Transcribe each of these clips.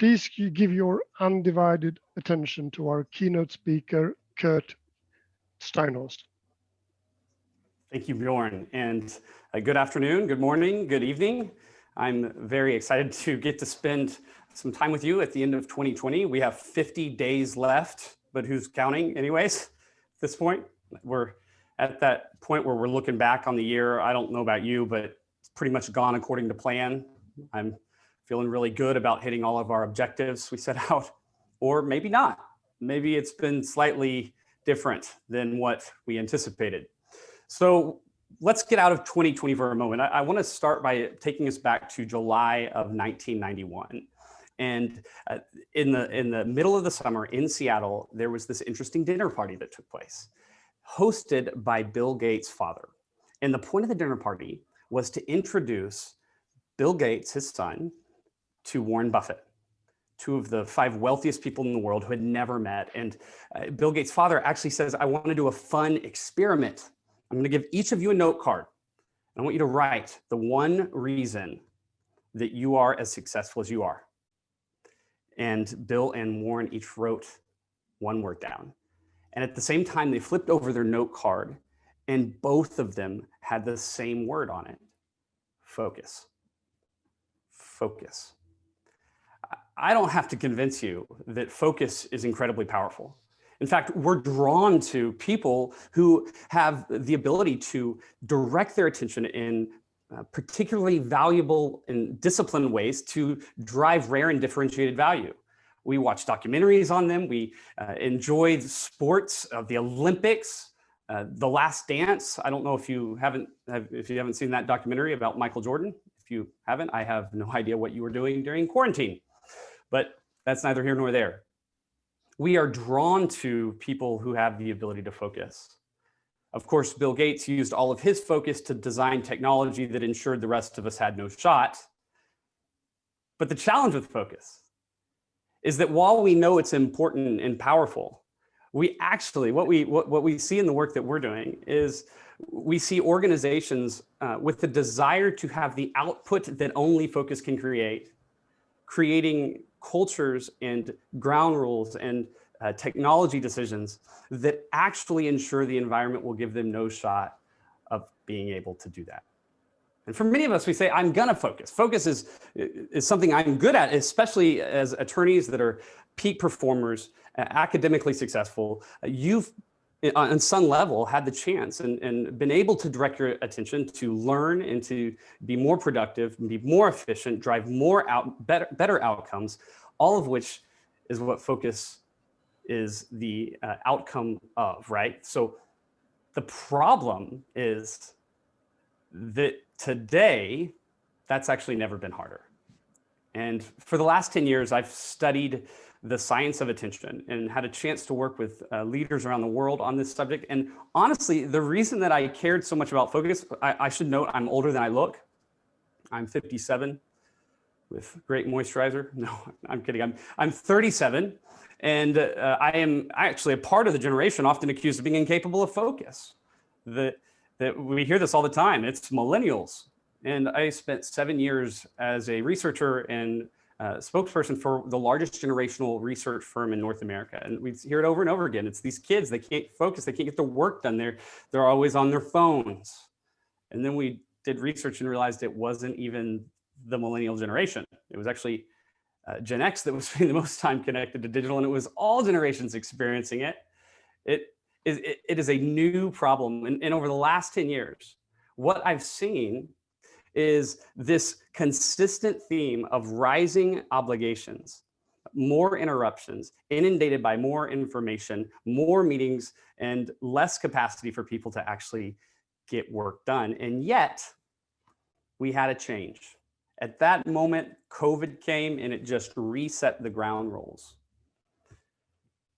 please give your undivided attention to our keynote speaker, Curt Steinhorst. Thank you, Bjorn, and good afternoon, good morning, good evening. I'm very excited to get to spend some time with you at the end of 2020. We have 50 days left, but who's counting anyways at this point? We're at that point where we're looking back on the year. I don't know about you, but it's pretty much gone according to plan. I'm feeling really good about hitting all of our objectives we set out, or maybe not. Maybe it's been slightly different than what we anticipated. So let's get out of 2020 for a moment. I want to start by taking us back to July of 1991. And in the middle of the summer in Seattle, there was this interesting dinner party that took place, hosted by Bill Gates' father. And the point of the dinner party was to introduce Bill Gates, his son, to Warren Buffett, two of the 5 wealthiest people in the world who had never met. And Bill Gates' father actually says, I want to do a fun experiment. I'm going to give each of you a note card. I want you to write the one reason that you are as successful as you are. And Bill and Warren each wrote one word down. And at the same time, they flipped over their note card and both of them had the same word on it: focus. Focus. I don't have to convince you that focus is incredibly powerful. In fact, we're drawn to people who have the ability to direct their attention in particularly valuable and disciplined ways to drive rare and differentiated value. We watch documentaries on them. We enjoy the sports of the Olympics, The Last Dance. I don't know if you haven't seen that documentary about Michael Jordan. If you haven't, I have no idea what you were doing during quarantine, but that's neither here nor there. We are drawn to people who have the ability to focus. Of course, Bill Gates used all of his focus to design technology that ensured the rest of us had no shot. But the challenge with focus is that while we know it's important and powerful, we actually, what we see in the work that we're doing is we see organizations with the desire to have the output that only focus can create, creating cultures and ground rules and technology decisions that actually ensure the environment will give them no shot of being able to do that. And for many of us, we say, I'm gonna focus. Focus is something I'm good at, especially as attorneys that are peak performers, academically successful. You've, on some level, had the chance and been able to direct your attention to learn and to be more productive, and be more efficient, drive more better outcomes, all of which is what focus is the outcome of, right? So the problem is that today, that's actually never been harder. And for the last 10 years, I've studied the science of attention and had a chance to work with leaders around the world on this subject. And honestly, the reason that I cared so much about focus, I should note I'm older than I look. I'm 57 with great moisturizer. No, I'm kidding. I'm 37. And I am actually a part of the generation often accused of being incapable of focus. That we hear this all the time. It's millennials. And I spent 7 years as a researcher and spokesperson for the largest generational research firm in North America. And we hear it over and over again. It's these kids, they can't focus, they can't get their work done. They're always on their phones. And then we did research and realized it wasn't even the millennial generation. It was actually Gen X that was spending the most time connected to digital, and it was all generations experiencing it. It is a new problem. And over the last 10 years, what I've seen is this consistent theme of rising obligations, more interruptions, inundated by more information, more meetings, and less capacity for people to actually get work done. And yet, we had a change. At that moment, COVID came and it just reset the ground rules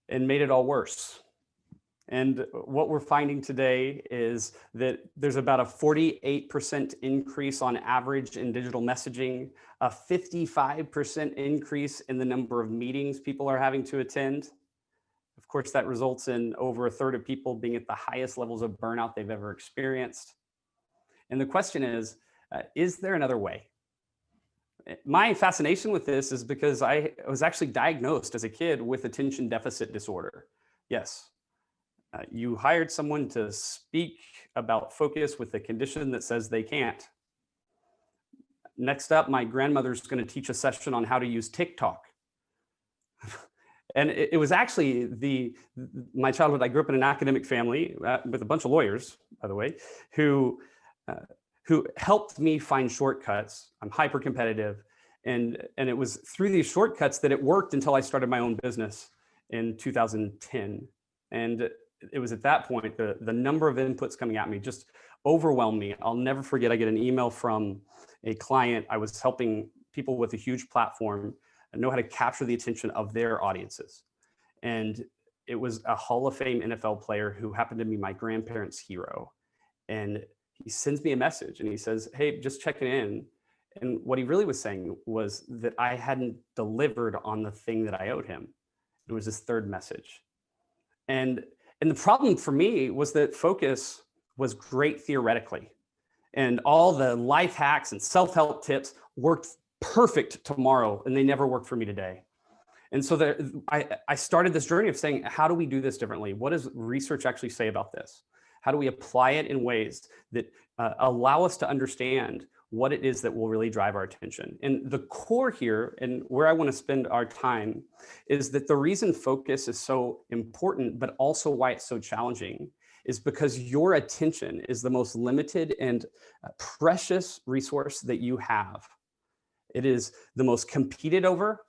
and made it all worse. And what we're finding today is that there's about a 48% increase on average in digital messaging, a 55% increase in the number of meetings people are having to attend. Of course, that results in over a third of people being at the highest levels of burnout they've ever experienced. And the question is there another way? my fascination with this is because I was actually diagnosed as a kid with attention deficit disorder. Yes, you hired someone to speak about focus with a condition that says they can't. Next up, my grandmother's going to teach a session on how to use TikTok. And it was actually my childhood. I grew up in an academic family with a bunch of lawyers, by the way, who helped me find shortcuts. I'm hyper competitive. And it was through these shortcuts that it worked until I started my own business in 2010. And it was at that point, the number of inputs coming at me just overwhelmed me. I'll never forget, I get an email from a client. I was helping people with a huge platform know how to capture the attention of their audiences. And it was a Hall of Fame NFL player who happened to be my grandparents' hero. And he sends me a message and he says, hey, just checking in. And what he really was saying was that I hadn't delivered on the thing that I owed him. It was his third message. And the problem for me was that focus was great theoretically. And all the life hacks and self-help tips worked perfect tomorrow, and they never worked for me today. And so I started this journey of saying, how do we do this differently? What does research actually say about this? How do we apply it in ways that allow us to understand what it is that will really drive our attention? And the core here, and where I want to spend our time, is that the reason focus is so important, but also why it's so challenging, is because your attention is the most limited and precious resource that you have. It is the most competed over.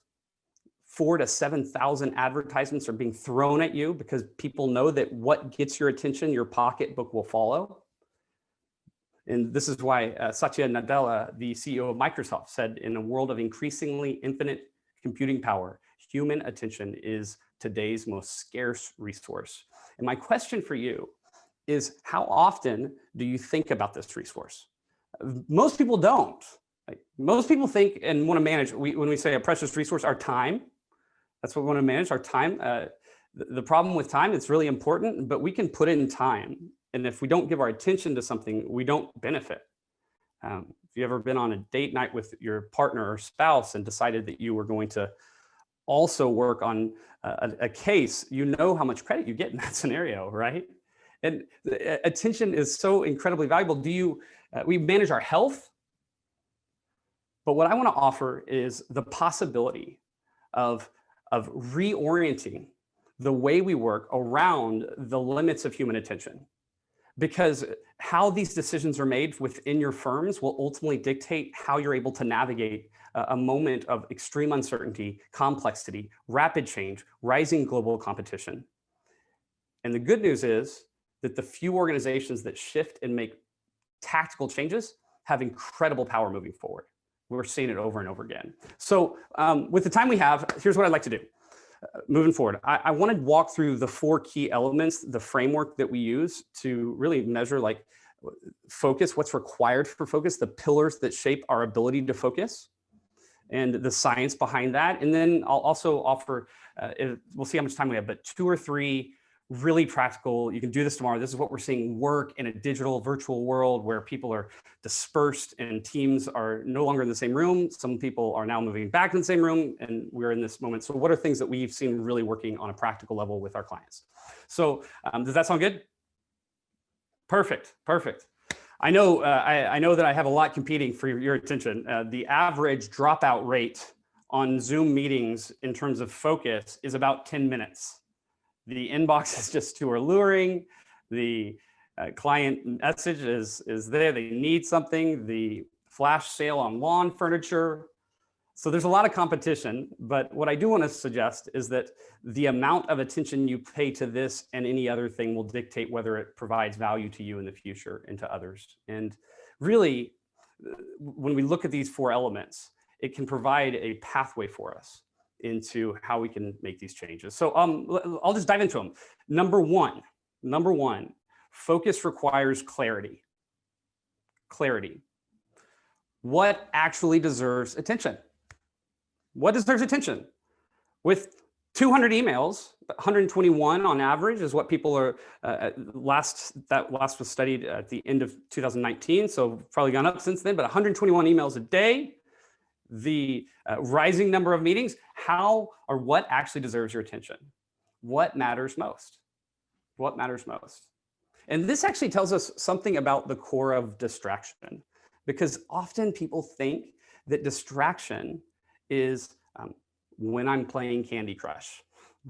4,000 to 7,000 advertisements are being thrown at you because people know that what gets your attention, your pocketbook will follow. And this is why Satya Nadella, the CEO of Microsoft, said, in a world of increasingly infinite computing power, human attention is today's most scarce resource. And my question for you is, how often do you think about this resource? Most people don't. Most people think and want to manage, when we say a precious resource, our time. That's what we want to manage, our time. The problem with time, it's really important, but we can put in time. And if we don't give our attention to something, we don't benefit. If you ever been on a date night with your partner or spouse and decided that you were going to also work on a case, you know how much credit you get in that scenario, right? And attention is so incredibly valuable. We manage our health. But what I want to offer is the possibility of reorienting the way we work around the limits of human attention. Because how these decisions are made within your firms will ultimately dictate how you're able to navigate a moment of extreme uncertainty, complexity, rapid change, rising global competition. And the good news is that the few organizations that shift and make tactical changes have incredible power moving forward. We're seeing it over and over again. So with the time we have, here's what I'd like to do. Moving forward, I want to walk through the 4 key elements, the framework that we use to really measure like focus, what's required for focus, the pillars that shape our ability to focus, and the science behind that. And then I'll also offer, we'll see how much time we have, but 2 or 3 really practical, you can do this tomorrow. This is what we're seeing work in a digital virtual world where people are dispersed and teams are no longer in the same room. Some people are now moving back in the same room and we're in this moment. So what are things that we've seen really working on a practical level with our clients? So does that sound good? Perfect, perfect. I know that I have a lot competing for your attention. The average dropout rate on Zoom meetings in terms of focus is about 10 minutes. The inbox is just too alluring. The client message is there. They need something. The flash sale on lawn furniture. So there's a lot of competition. But what I do want to suggest is that the amount of attention you pay to this and any other thing will dictate whether it provides value to you in the future and to others. And really, when we look at these 4 elements, it can provide a pathway for us into how we can make these changes. So I'll just dive into them. Number one, focus requires clarity. Clarity. What actually deserves attention? What deserves attention? With 200 emails, 121 on average is what people are, that last was studied at the end of 2019, so probably gone up since then, but 121 emails a day. the rising number of meetings, how or what actually deserves your attention? What matters most? What matters most? And this actually tells us something about the core of distraction, because often people think that distraction is when I'm playing Candy Crush,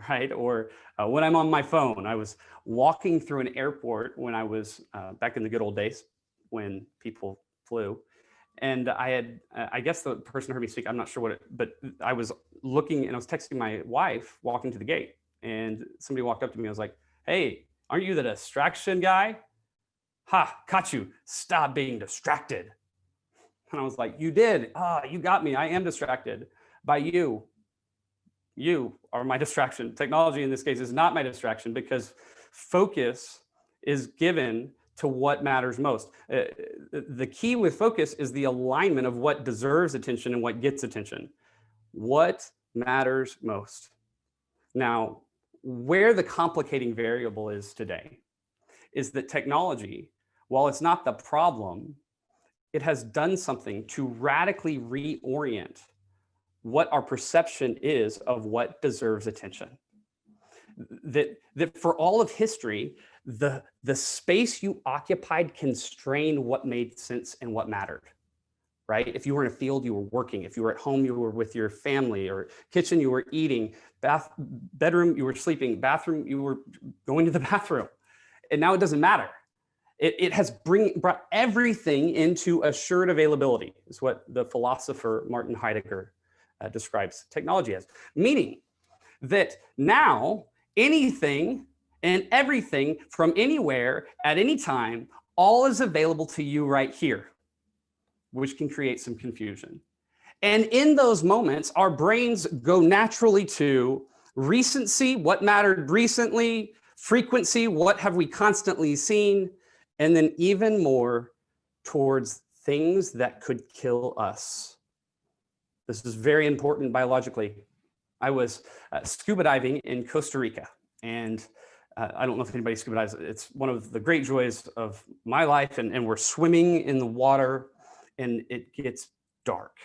right? Or when I'm on my phone. I was walking through an airport when I was back in the good old days when people flew. And I guess the person heard me speak, I'm not sure but I was looking and I was texting my wife walking to the gate, and somebody walked up to me. I was like, hey, aren't you the distraction guy? Ha, caught you. Stop being distracted. And I was like, you did. You got me. I am distracted by you. You are my distraction. Technology in this case is not my distraction, because focus is given to what matters most. The key with focus is the alignment of what deserves attention and what gets attention. What matters most? Now, where the complicating variable is today is that technology, while it's not the problem, it has done something to radically reorient what our perception is of what deserves attention. That for all of history, the space you occupied constrained what made sense and what mattered, right? If you were in a field, you were working. If you were at home, you were with your family, or kitchen, you were eating, bedroom, you were sleeping, bathroom, you were going to the bathroom. And now it doesn't matter. It has brought everything into assured availability, is what the philosopher Martin Heidegger describes technology as. Meaning that now anything and everything from anywhere at any time, all is available to you right here, which can create some confusion. And in those moments, our brains go naturally to recency, what mattered recently, frequency, what have we constantly seen, and then even more towards things that could kill us. This is very important biologically. I was scuba diving in Costa Rica, and I don't know if anybody scuba dives. It's one of the great joys of my life, and we're swimming in the water, and it gets dark.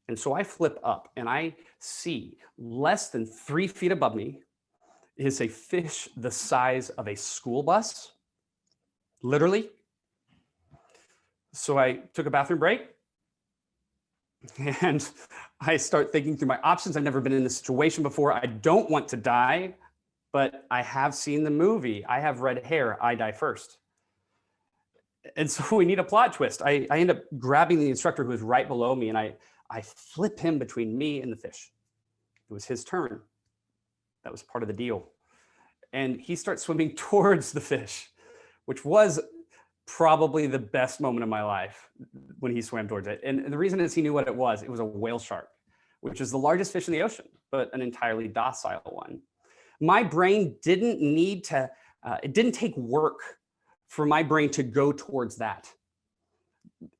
And so I flip up, and I see less than 3 feet above me is a fish the size of a school bus, literally. So I took a bathroom break, and I start thinking through my options. I've never been in this situation before. I don't want to die, but I have seen the movie. I have red hair. I die first. And so we need a plot twist. I end up grabbing the instructor who was right below me, and I flip him between me and the fish. It was his turn. That was part of the deal. And he starts swimming towards the fish, which was probably the best moment of my life when he swam towards it. And the reason is he knew what it was. It was a whale shark, which is the largest fish in the ocean, but an entirely docile one. My brain didn't need to, it didn't take work for my brain to go towards that.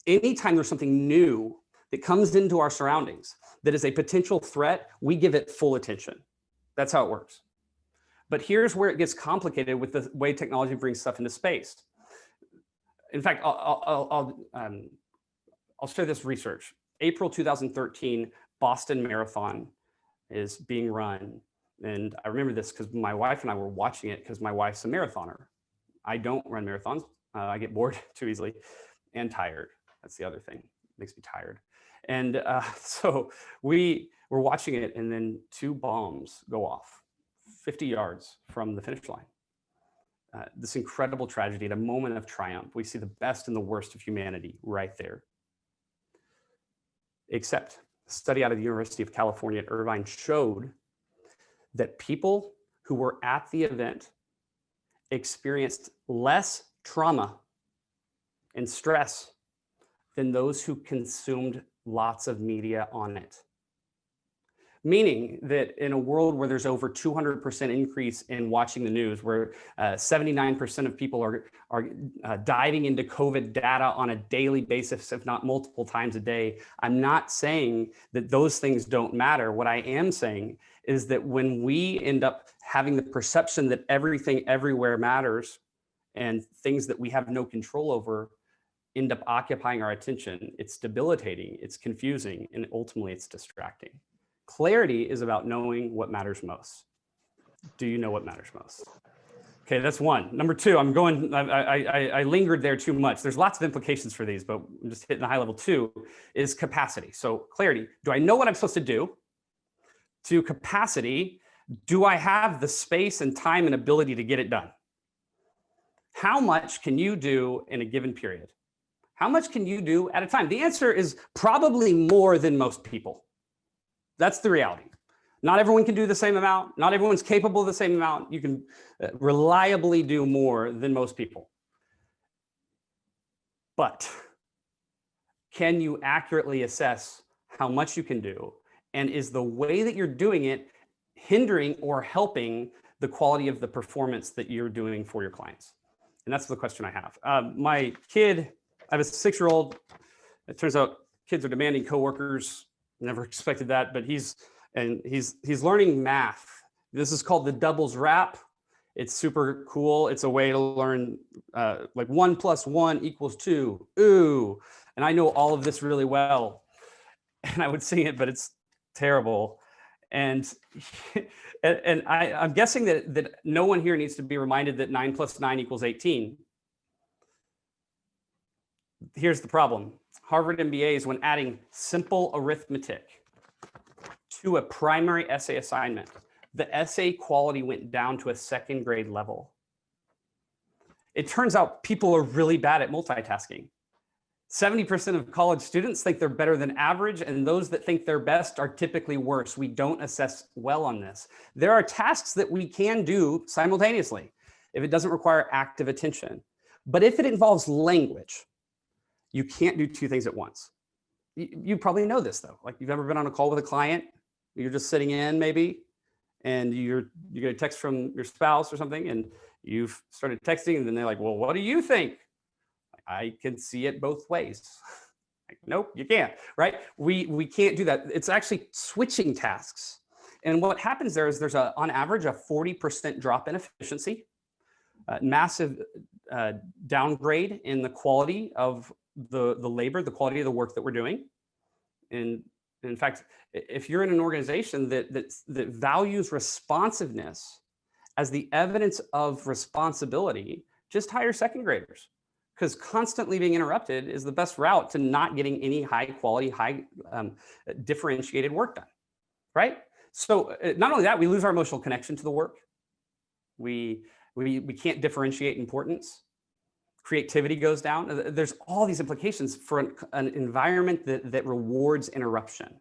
Anytime there's something new that comes into our surroundings that is a potential threat, we give it full attention. That's how it works. But here's where it gets complicated with the way technology brings stuff into space. In fact, I'll share this research. April 2013, Boston Marathon is being run. And I remember this because my wife and I were watching it because my wife's a marathoner. I don't run marathons. I get bored too easily and tired. That's the other thing. It makes me tired. And so we were watching it, and then 2 bombs go off 50 yards from the finish line. This incredible tragedy at a moment of triumph. We see the best and the worst of humanity right there. Except a study out of the University of California at Irvine showed that people who were at the event experienced less trauma and stress than those who consumed lots of media on it. Meaning that in a world where there's over 200% increase in watching the news, where 79% of people are diving into COVID data on a daily basis, if not multiple times a day, I'm not saying that those things don't matter. What I am saying is that when we end up having the perception that everything everywhere matters and things that we have no control over, end up occupying our attention, it's debilitating, it's confusing, and ultimately it's distracting. Clarity is about knowing what matters most. Do you know what matters most? Okay, that's one. Number two, I lingered there too much. There's lots of implications for these, but I'm just hitting the high level. Two is capacity. So clarity, do I know what I'm supposed to do? To capacity, do I have the space and time and ability to get it done? How much can you do in a given period? How much can you do at a time? The answer is probably more than most people. That's the reality. Not everyone can do the same amount. Not everyone's capable of the same amount. You can reliably do more than most people. But can you accurately assess how much you can do? And is the way that you're doing it hindering or helping the quality of the performance that you're doing for your clients? And that's the question I have. My kid, I have a 6-year-old. It turns out kids are demanding coworkers. Never expected that, but he's learning math. This is called the doubles wrap. It's super cool. It's a way to learn like 1 + 1 = 2. Ooh, and I know all of this really well, and I would sing it, but it's terrible. And I'm guessing that no one here needs to be reminded that 9 + 9 = 18. Here's the problem. Harvard MBAs, when adding simple arithmetic to a primary essay assignment, the essay quality went down to a 2nd grade level. It turns out people are really bad at multitasking. 70% of college students think they're better than average, and those that think they're best are typically worse. We don't assess well on this. There are tasks that we can do simultaneously if it doesn't require active attention. But if it involves language, you can't do 2 things at once. You probably know this though. Like, you've ever been on a call with a client, you're just sitting in maybe, and you get a text from your spouse or something, and you've started texting, and then they're like, well, what do you think? I can see it both ways. Like, nope, you can't, right? We can't do that. It's actually switching tasks. And what happens there is there's on average a 40% drop in efficiency, massive downgrade in the quality of the labor, the quality of the work that we're doing. And in fact, if you're in an organization that values responsiveness as the evidence of responsibility, just hire 2nd graders, because constantly being interrupted is the best route to not getting any high quality, differentiated work done, right? So not only that, we lose our emotional connection to the work. We can't differentiate importance. Creativity goes down. There's all these implications for an environment that rewards interruption.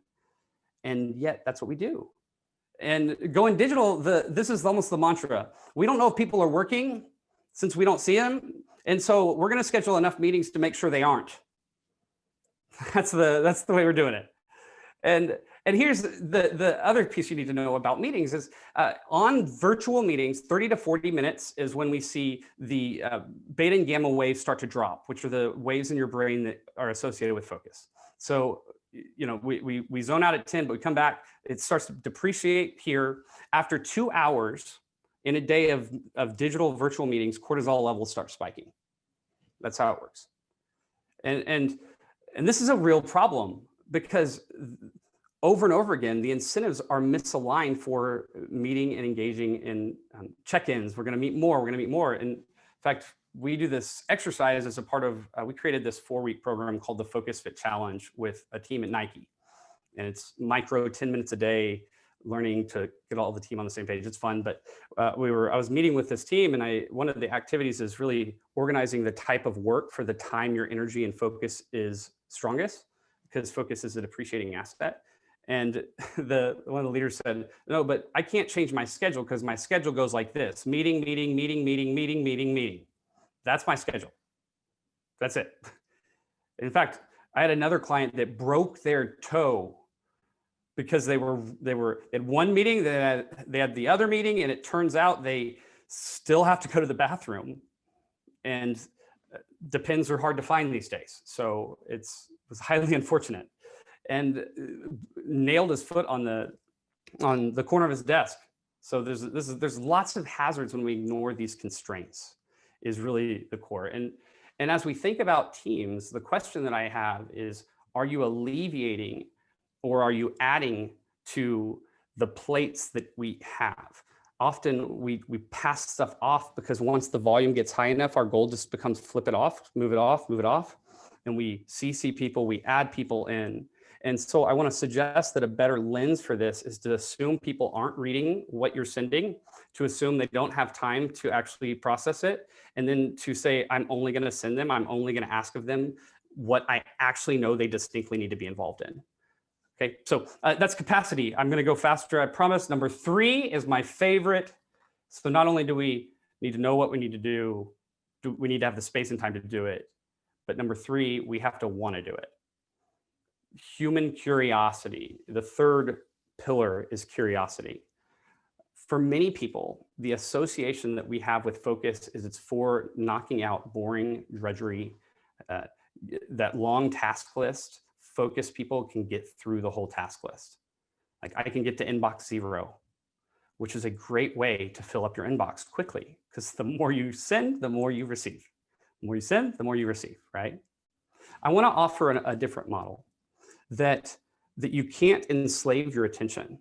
And yet that's what we do. And going digital, this is almost the mantra. We don't know if people are working since we don't see them. And so we're going to schedule enough meetings to make sure they aren't. That's the way we're doing it. And here's the other piece you need to know about meetings is on virtual meetings, 30 to 40 minutes is when we see the beta and gamma waves start to drop, which are the waves in your brain that are associated with focus. So, you know, we zone out at 10, but we come back, it starts to depreciate here. After 2 hours in a day of digital virtual meetings, cortisol levels start spiking. That's how it works. And this is a real problem, because over and over again, the incentives are misaligned for meeting and engaging in check-ins. We're going to meet more. We're going to meet more. And in fact, we do this exercise as a part of, we created this 4-week program called the Focus Fit Challenge with a team at Nike. And it's micro 10 minutes a day, learning to get all the team on the same page. It's fun, but I was meeting with this team, and one of the activities is really organizing the type of work for the time your energy and focus is strongest, because focus is a depreciating asset. And one of the leaders said, no, but I can't change my schedule because my schedule goes like this: meeting, meeting, meeting, meeting, meeting, meeting, meeting. That's my schedule. That's it. In fact, I had another client that broke their toe because they were at one meeting, they had the other meeting, and it turns out they still have to go to the bathroom, and depends are hard to find these days. So it was highly unfortunate, and nailed his foot on the corner of his desk. So there's lots of hazards when we ignore these constraints, is really the core. And as we think about teams, the question that I have is, are you alleviating or are you adding to the plates that we have? Often we pass stuff off because once the volume gets high enough, our goal just becomes flip it off, move it off, move it off. And we CC people, we add people in. And so I want to suggest that a better lens for this is to assume people aren't reading what you're sending, to assume they don't have time to actually process it, and then to say, I'm only going to send them, I'm only going to ask of them what I actually know they distinctly need to be involved in. Okay, so that's capacity. I'm going to go faster, I promise. Number 3 is my favorite. So not only do we need to know what we need to do we need to have the space and time to do it, but number 3, we have to want to do it. Human curiosity. The third pillar is curiosity. For many people, the association that we have with focus is it's for knocking out boring drudgery, that long task list. Focused people can get through the whole task list. Like I can get to inbox 0, which is a great way to fill up your inbox quickly, because the more you send, the more you receive. The more you send, the more you receive, right? I want to offer a different model that you can't enslave your attention.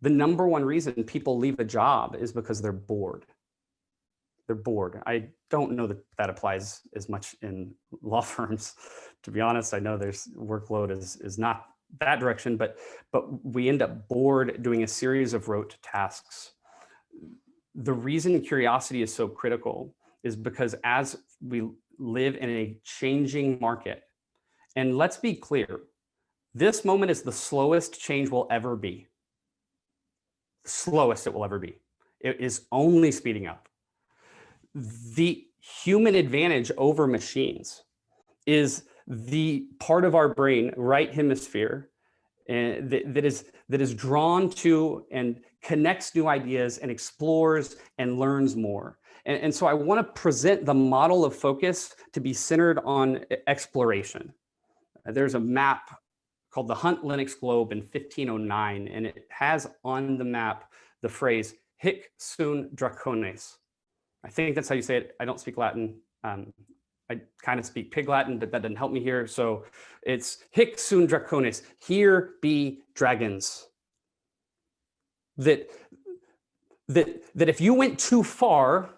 The number one reason people leave a job is because they're bored. They're bored. I don't know that that applies as much in law firms. To be honest, I know there's workload is not that direction, but we end up bored doing a series of rote tasks. The reason curiosity is so critical is because as we live in a changing market, and let's be clear, this moment is the slowest change will ever be. The slowest it will ever be. It is only speeding up. The human advantage over machines is the part of our brain, right hemisphere, that is drawn to and connects new ideas and explores and learns more. And so I want to present the model of focus to be centered on exploration. There's a map called the Hunt Linux Globe in 1509, and it has on the map the phrase hic sunt dracones. I think that's how you say it. I don't speak Latin. I kind of speak Pig Latin, but that doesn't help me here. So it's hic sunt dracones, here be dragons. That if you went too far,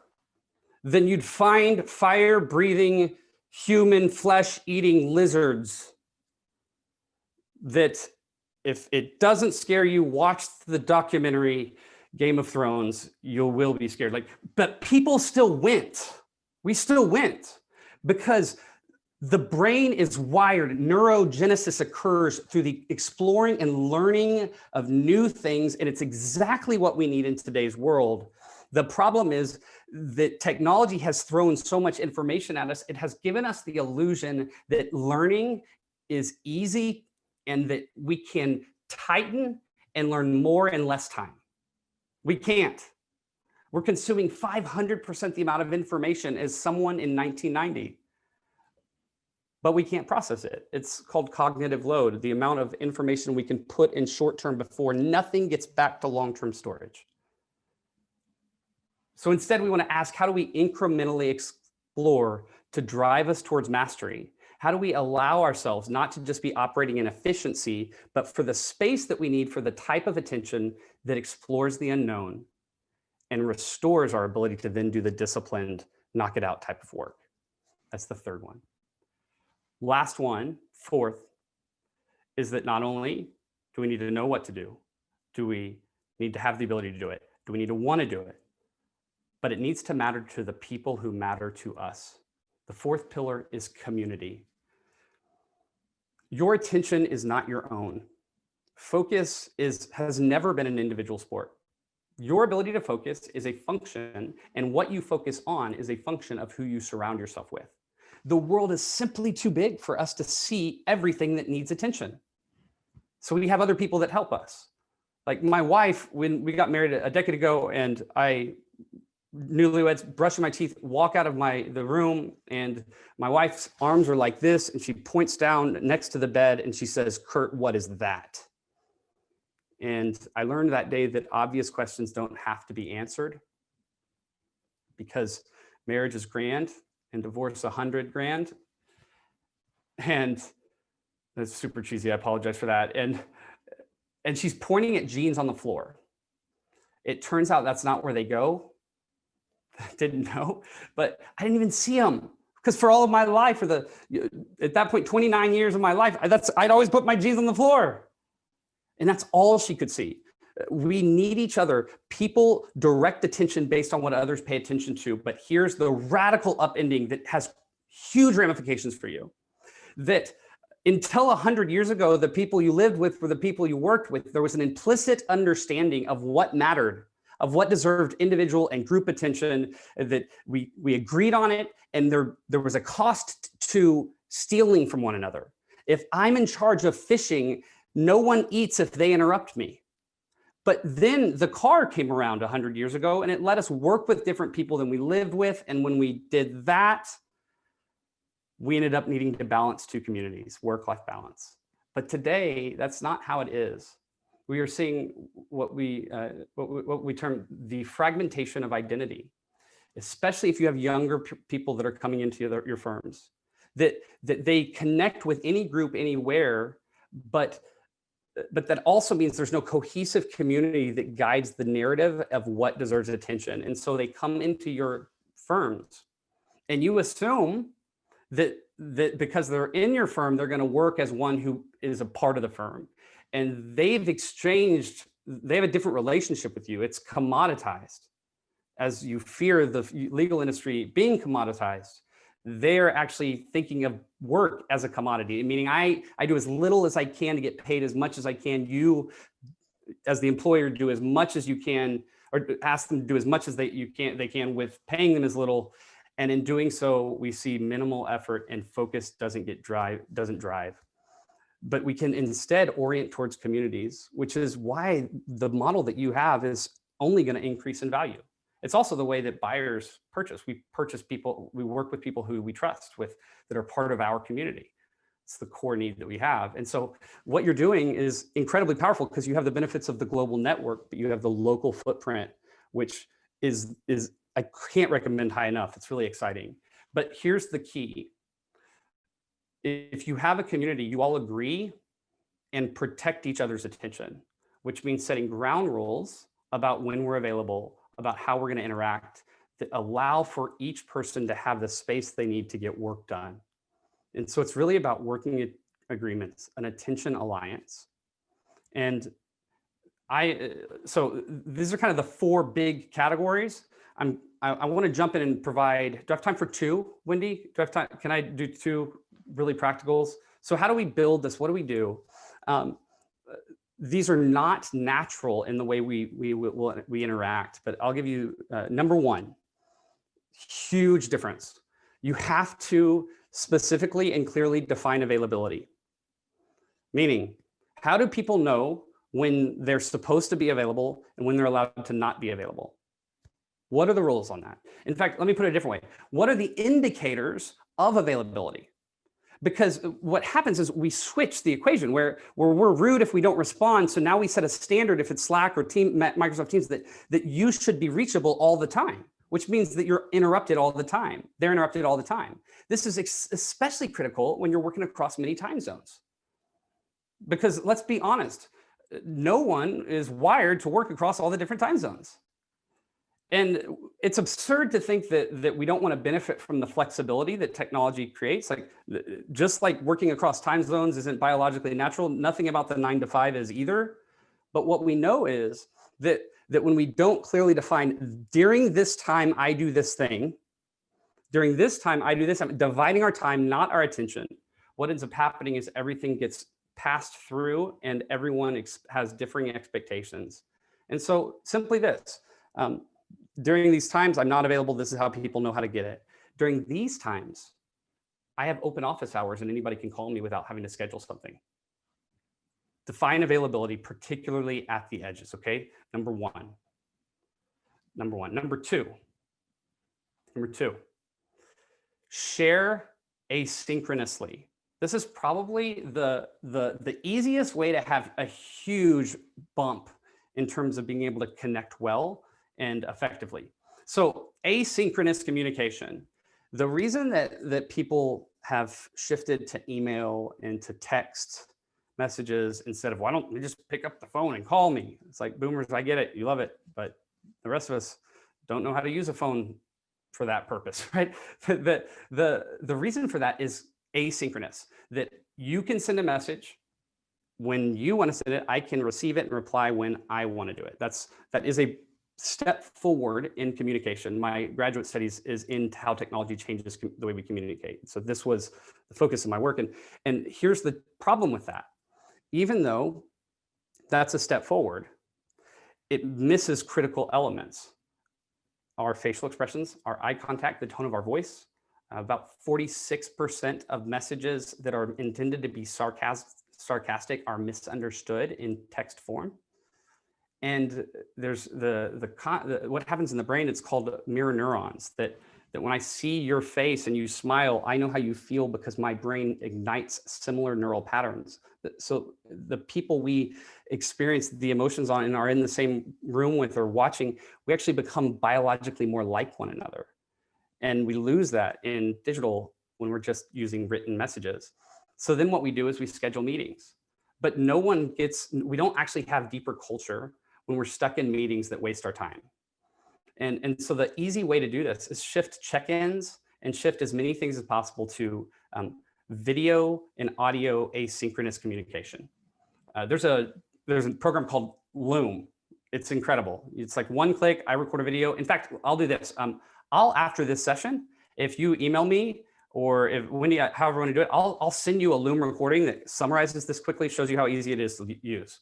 then you'd find fire-breathing, human flesh-eating lizards. That if it doesn't scare you, watch the documentary Game of Thrones, you will be scared. But people still went. We still went because the brain is wired. Neurogenesis occurs through the exploring and learning of new things, and it's exactly what we need in today's world. The problem is that technology has thrown so much information at us. It has given us the illusion that learning is easy and that we can tighten and learn more in less time. We can't. We're consuming 500% the amount of information as someone in 1990, but we can't process it. It's called cognitive load, the amount of information we can put in short-term before nothing gets back to long-term storage. So instead, we want to ask, how do we incrementally explore to drive us towards mastery? How do we allow ourselves not to just be operating in efficiency, but for the space that we need for the type of attention that explores the unknown and restores our ability to then do the disciplined, knock it out type of work? That's the third one. Last one, fourth, is that not only do we need to know what to do we need to have the ability to do it? Do we need to want to do it? But it needs to matter to the people who matter to us. The fourth pillar is community. Your attention is not your own. Focus has never been an individual sport. Your ability to focus is a function, and what you focus on is a function of who you surround yourself with. The world is simply too big for us to see everything that needs attention. So we have other people that help us. Like my wife, when we got married a decade ago, and newlyweds, brushing my teeth, walk out of the room, and my wife's arms are like this, and she points down next to the bed and she says, "Curt, what is that?" And I learned that day that obvious questions don't have to be answered, because marriage is grand and divorce 100 grand. And that's super cheesy. I apologize for that. And she's pointing at jeans on the floor. It turns out that's not where they go. I didn't know, but I didn't even see them because for all of my life, at that point, 29 years of my life, I'd always put my jeans on the floor. And that's all she could see. We need each other. People direct attention based on what others pay attention to. But here's the radical upending that has huge ramifications for you. That until 100 years ago, the people you lived with were the people you worked with. There was an implicit understanding of what mattered, of what deserved individual and group attention, that we agreed on it. And there was a cost to stealing from one another. If I'm in charge of fishing, no one eats if they interrupt me. But then the car came around 100 years ago and it let us work with different people than we lived with. And when we did that, we ended up needing to balance two communities, work-life balance. But today, that's not how it is. We are seeing what we term the fragmentation of identity, especially if you have younger people that are coming into your firms, that they connect with any group anywhere, but that also means there's no cohesive community that guides the narrative of what deserves attention. And so they come into your firms and you assume that because they're in your firm, they're going to work as one who is a part of the firm. And they have a different relationship with you. It's commoditized. As you fear the legal industry being commoditized, they're actually thinking of work as a commodity, meaning I do as little as I can to get paid as much as I can. You, as the employer, do as much as you can, or ask them to do as much as they can with paying them as little. And in doing so, we see minimal effort and focus doesn't drive. But we can instead orient towards communities, which is why the model that you have is only going to increase in value. It's also the way that buyers purchase. We work with people who we trust with, that are part of our community. It's the core need that we have. And so what you're doing is incredibly powerful because you have the benefits of the global network, but you have the local footprint, which is I can't recommend high enough. It's really exciting. But here's the key. If you have a community, you all agree and protect each other's attention, which means setting ground rules about when we're available, about how we're going to interact, that allow for each person to have the space they need to get work done. And so it's really about working agreements, an attention alliance. And so these are kind of the four big categories. I want to jump in and provide, do I have time for two, Wendy? Do I have time? Can I do two really practicals? So how do we build this? What do we do? These are not natural in the way we interact, but I'll give you number one, huge difference. You have to specifically and clearly define availability. Meaning, how do people know when they're supposed to be available and when they're allowed to not be available? What are the rules on that? In fact, let me put it a different way. What are the indicators of availability? Because what happens is we switch the equation where we're rude if we don't respond. So now we set a standard if it's Slack or Microsoft Teams that you should be reachable all the time, which means that you're interrupted all the time. They're interrupted all the time. This is especially critical when you're working across many time zones. Because let's be honest, no one is wired to work across all the different time zones. And it's absurd to think that we don't want to benefit from the flexibility that technology creates. Like, just like working across time zones isn't biologically natural, nothing about the 9 to 5 is either. But what we know is that when we don't clearly define, during this time, I do this thing, during this time, I do this, I'm dividing our time, not our attention. What ends up happening is everything gets passed through and everyone has differing expectations. And so simply this, during these times, I'm not available. This is how people know how to get it. During these times, I have open office hours and anybody can call me without having to schedule something. Define availability, particularly at the edges, okay? Number one. Number two, share asynchronously. This is probably the easiest way to have a huge bump in terms of being able to connect well and effectively. So asynchronous communication. The reason that people have shifted to email and to text messages instead of, why don't we just pick up the phone and call me? It's like, boomers, I get it, you love it, but the rest of us don't know how to use a phone for that purpose, right? The reason for that is asynchronous, that you can send a message when you want to send it, I can receive it and reply when I want to do it. That is a step forward in communication. My graduate studies is in how technology changes the way we communicate. So this was the focus of my work. And here's the problem with that. Even though that's a step forward, it misses critical elements. Our facial expressions, our eye contact, the tone of our voice. About 46% of messages that are intended to be sarcastic are misunderstood in text form. And there's what happens in the brain, it's called mirror neurons, that when I see your face and you smile, I know how you feel because my brain ignites similar neural patterns. So the people we experience the emotions on and are in the same room with or watching, we actually become biologically more like one another. And we lose that in digital when we're just using written messages. So then what we do is we schedule meetings, but we don't actually have deeper culture when we're stuck in meetings that waste our time. And so the easy way to do this is shift check-ins and shift as many things as possible to video and audio asynchronous communication. There's a program called Loom. It's incredible. It's like one click, I record a video. In fact, I'll do this. After this session, if you email me or if Wendy, however you want to do it, I'll send you a Loom recording that summarizes this quickly, shows you how easy it is to use.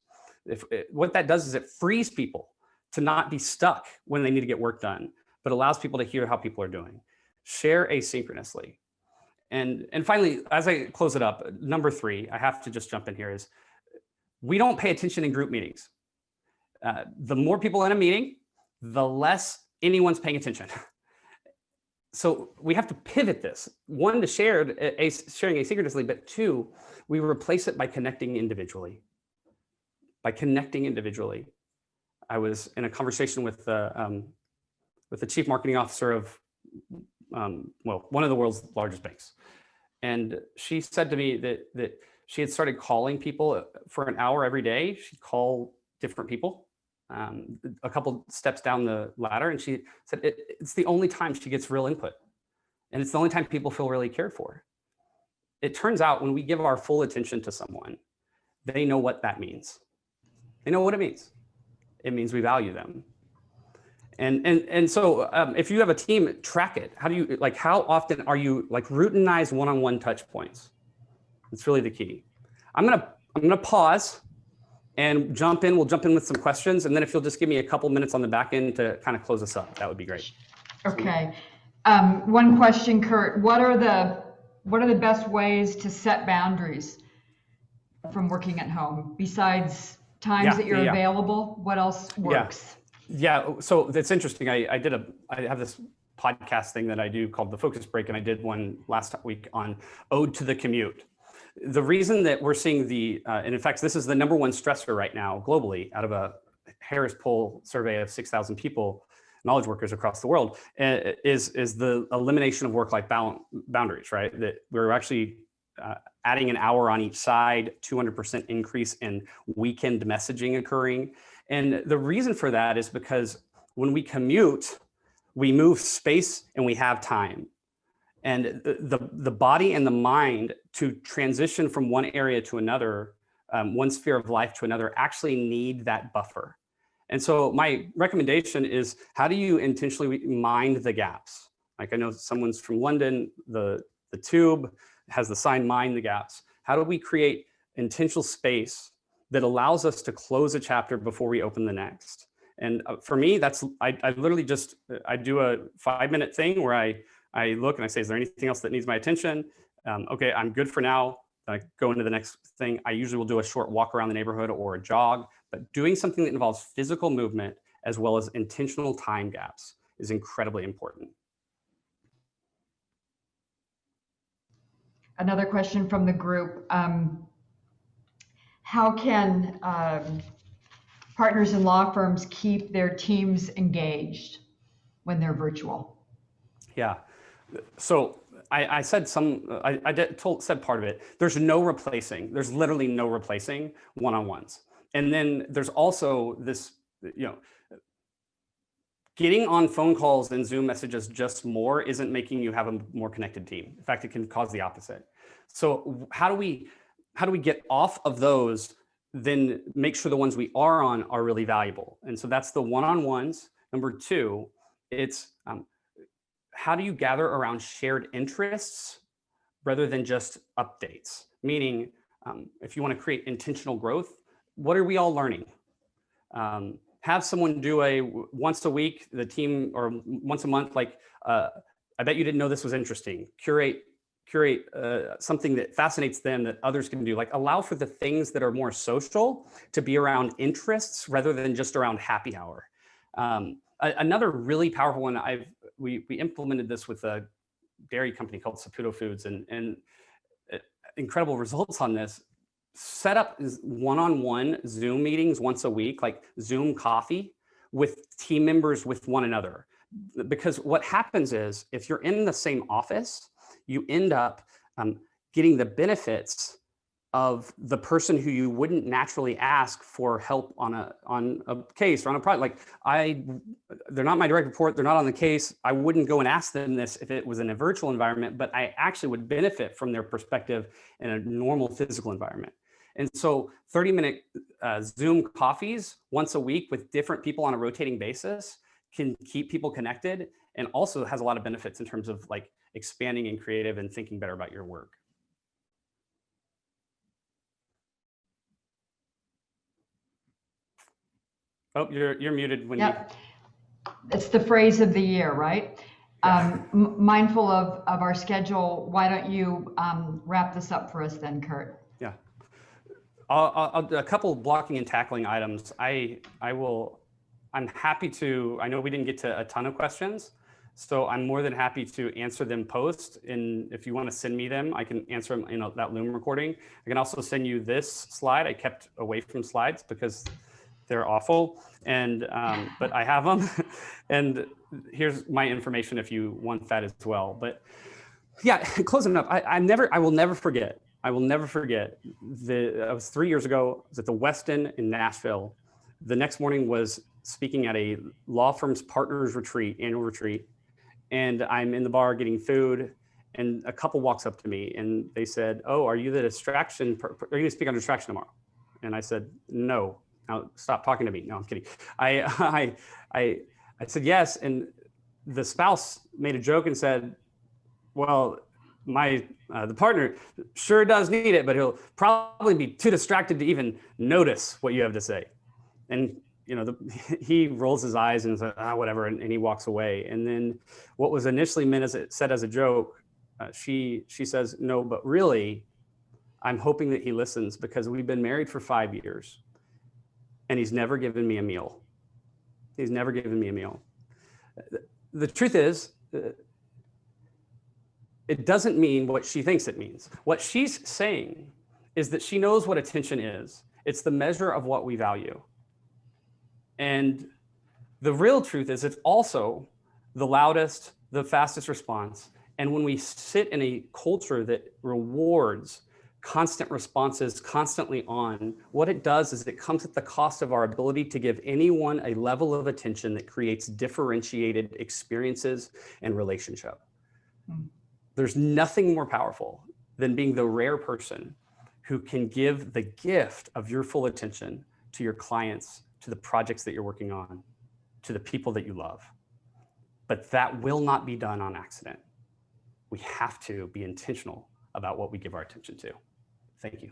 What that does is it frees people to not be stuck when they need to get work done, but allows people to hear how people are doing. Share asynchronously. And finally, as I close it up, number 3, I have to just jump in here, is we don't pay attention in group meetings. The more people in a meeting, the less anyone's paying attention. So we have to pivot this. 1, to sharing asynchronously, but 2, we replace it by connecting individually. I was in a conversation with the chief marketing officer of one of the world's largest banks. And she said to me that she had started calling people for an hour every day. She'd call different people a couple steps down the ladder. And she said it's the only time she gets real input. And it's the only time people feel really cared for. It turns out when we give our full attention to someone, they know what that means. They know what it means. It means we value them. And so if you have a team, track it. How often are you routinized one-on-one touch points? It's really the key. I'm gonna pause and jump in. We'll jump in with some questions, and then if you'll just give me a couple minutes on the back end to kind of close us up, that would be great. Okay. One question, Curt. What are the best ways to set boundaries from working at home besides times that you're available? What else works? Yeah, so it's interesting. I have this podcast thing that I do called The Focus Break, and I did one last week on Ode to the Commute. The reason that we're seeing and in fact, this is the #1 stressor right now globally out of a Harris Poll survey of 6,000 people, knowledge workers across the world, is the elimination of work-life boundaries, right? That we're actually adding an hour on each side, 200% increase in weekend messaging occurring. And the reason for that is because when we commute, we move space and we have time. And the body and the mind to transition from one area to another, one sphere of life to another, actually need that buffer. And so my recommendation is, how do you intentionally mind the gaps? Like, I know someone's from London, the Tube has the sign "Mind the Gaps." How do we create intentional space that allows us to close a chapter before we open the next? And for me, I literally just, I do a 5-minute thing where I look and I say, is there anything else that needs my attention? Okay, I'm good for now. I go into the next thing. I usually will do a short walk around the neighborhood or a jog, but doing something that involves physical movement as well as intentional time gaps is incredibly important. Another question from the group. How can partners in law firms keep their teams engaged when they're virtual? Yeah, So I said said part of it. There's literally no replacing one-on-ones. And then there's also this, getting on phone calls and Zoom messages just more isn't making you have a more connected team. In fact, it can cause the opposite. So how do we get off of those, then make sure the ones we are on are really valuable? And so that's the one-on-ones. Number two, it's how do you gather around shared interests rather than just updates? Meaning, if you want to create intentional growth, what are we all learning? Have someone do a once a week, the team, or once a month, like, I bet you didn't know this was interesting. Curate something that fascinates them that others can do. Like, allow for the things that are more social to be around interests rather than just around happy hour. Another really powerful one, we implemented this with a dairy company called Saputo Foods, and incredible results on this. Set up one-on-one Zoom meetings once a week, like Zoom coffee with team members with one another. Because what happens is, if you're in the same office, you end up getting the benefits of the person who you wouldn't naturally ask for help on a case or on a project. Like, they're not my direct report, they're not on the case. I wouldn't go and ask them this if it was in a virtual environment, but I actually would benefit from their perspective in a normal physical environment. And so 30-minute Zoom coffees once a week with different people on a rotating basis can keep people connected, and also has a lot of benefits in terms of like expanding and creative and thinking better about your work. Oh, you're muted when Yep. It's the phrase of the year, right? Yeah. Mindful of our schedule, why don't you wrap this up for us then, Curt? Yeah. A couple of blocking and tackling items. I'm happy to, I know we didn't get to a ton of questions, so I'm more than happy to answer them post. And if you want to send me them, I can answer them in that Loom recording. I can also send you this slide. I kept away from slides because they're awful, and but I have them. And here's my information if you want that as well. But yeah, closing up, I will never forget. I will never forget. It was 3 years ago. I was at the Westin in Nashville. The next morning was speaking at a law firm's partners retreat, annual retreat. And I'm in the bar getting food, and a couple walks up to me and they said, "Oh, are you the distraction? Are you going to speak on distraction tomorrow?" And I said, "No." Now stop talking to me. No, I'm kidding. I said yes. And the spouse made a joke and said, "Well, the partner sure does need it, but he'll probably be too distracted to even notice what you have to say." And he rolls his eyes and says, whatever, and he walks away. And then what was initially said as a joke, she says, "No, but really, I'm hoping that he listens, because we've been married for 5 years and he's never given me a meal. He's never given me a meal." The truth is, it doesn't mean what she thinks it means. What she's saying is that she knows what attention is. It's the measure of what we value. And the real truth is, it's also the loudest, the fastest response. And when we sit in a culture that rewards constant responses, constantly on, what it does is it comes at the cost of our ability to give anyone a level of attention that creates differentiated experiences and relationship. There's nothing more powerful than being the rare person who can give the gift of your full attention to your clients, to the projects that you're working on, to the people that you love. But that will not be done on accident. We have to be intentional about what we give our attention to. Thank you.